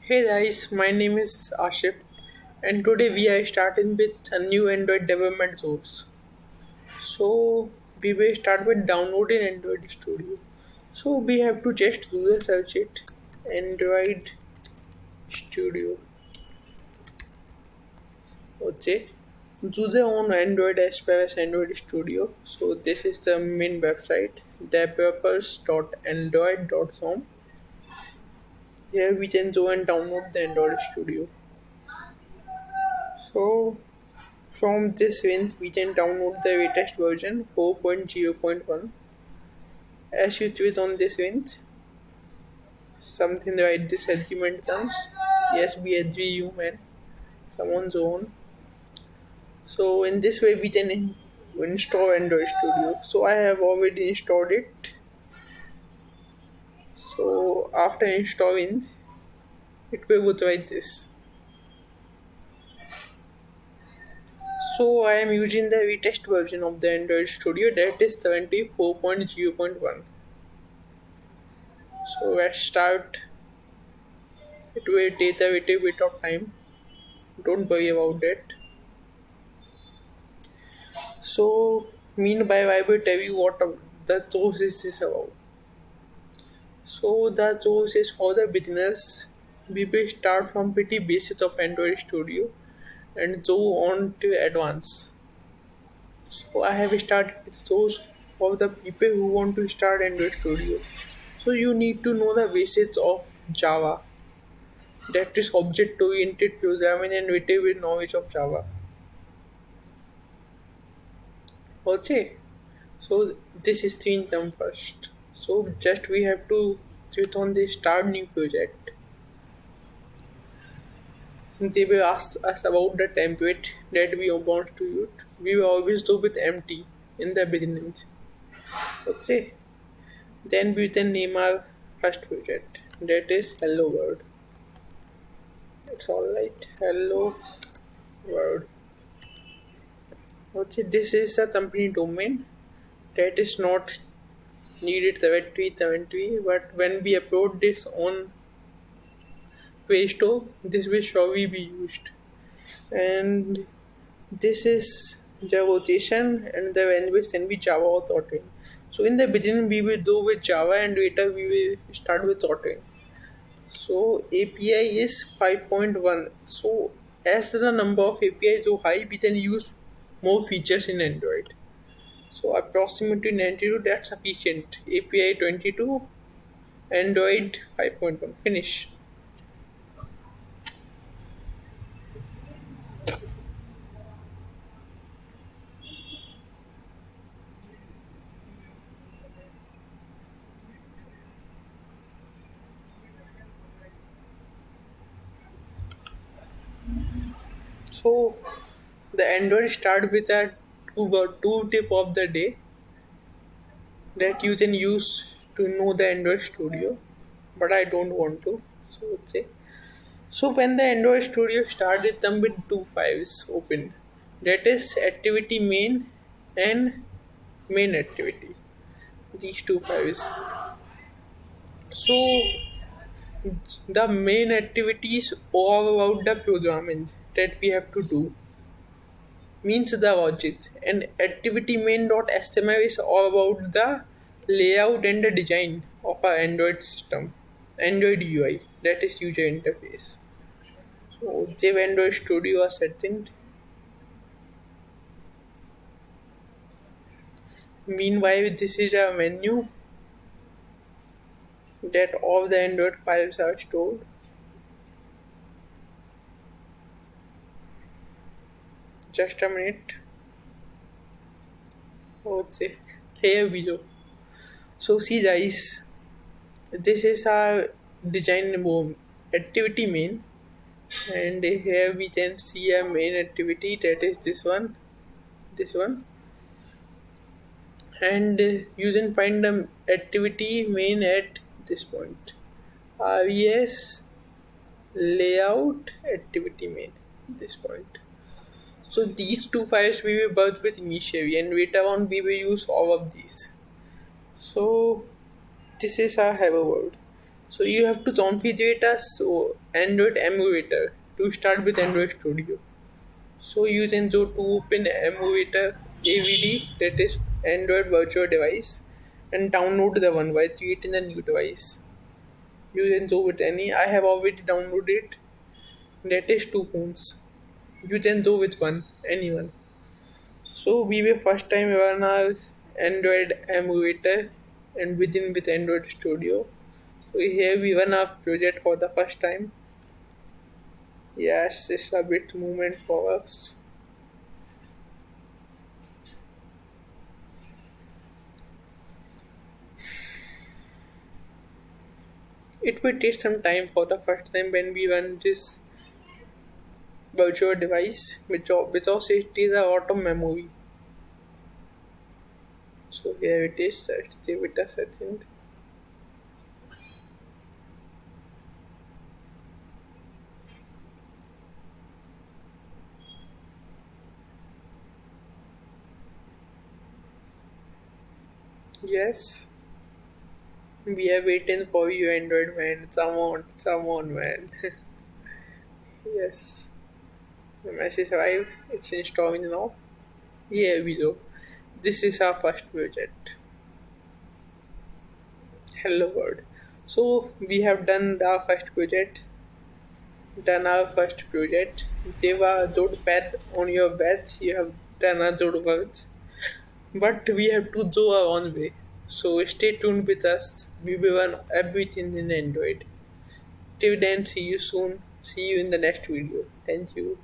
Hey guys, my name is Ashif, and today we are starting with a new Android development source. So we will start with downloading Android Studio. So we have to just do the search it Android Studio. Okay. Choose your own Android as well as Android Studio. So this is the main website developers.android.com. Here we can go and download the Android Studio. So from this link, we can download the latest version 4.0.1. As you tweet on this link, something like this agreement comes. Yes, we agree, you man. Someone's own. So in this way, we can install Android Studio. So I have already installed it. So after installing, it will look like this. So I am using the latest version of the Android Studio, that is 74.0.1. So let's start. It will take a little bit of time. Don't worry about it. So, meanwhile, I will tell you what the source is this about. So, the source is for the beginners. We will start from pretty basics of Android Studio and go on to advance. So, I have started with source for the people who want to start Android Studio. So, you need to know the basics of Java, that is object oriented programming and little bit knowledge of Java. Okay. So this is the term first. So just we have to click on the start new project. They will ask us about the template that we want to use. We will always do with empty in the beginning. Okay. Then we can name our first project. That is Hello World. It's alright. Hello World. Okay, this is the company domain. That is not needed 7373, but when we upload this on Play Store, this will surely be used. And this is the rotation and the language can be Java or Kotlin. So in the beginning we will do with Java and later we will start with Kotlin. So API is 5.1. So as the number of API is so high, we can use more features in Android. So approximately 92, that's sufficient. API 22, Android 5.1. Finish. So the Android start with a two tip of the day that you can use to know the Android Studio, but I don't want to. So okay. So when the Android Studio started them with two files open, that is activity main and main activity. These two files. So the main activity is all about the programming that we have to do, means the logic, and activity main.html is all about the layout and the design of our Android system, Android UI, that is user interface. So the Android Studio are setting. Meanwhile, this is a menu that all the Android files are stored. Just a minute. Okay, here we go. So see guys, this is our design activity main, and here we can see a main activity, that is this one, and you can find the activity main at this point, res layout activity main, this point. So these two files we will work with initially, and later on we will use all of these. So this is our hello world. So you have to configure a Android emulator to start with Android Studio. So you can go to open emulator AVD, that is Android virtual device, and download the one by creating a new device. You can go with any. I have already downloaded. That is two phones. You can go with one, anyone. So we were first time run our Android emulator and within with Android Studio. So here we run our project for the first time. Yes, it's a bit movement for us. It will take some time for the first time when we run this virtual device because it is a lot of memory. So here it is. Let's give it a second. Yes, we are waiting for you, Android man. Come on, man. Yes, the message arrived. It's installing now. Here we go. This is our first project. Hello world. So we have done our first project. Deva Jod Pad on your bed, you have done a Jod words. But we have to do our own way. So stay tuned with us. We will run everything in Android. Till then, see you soon. See you in the next video. Thank you.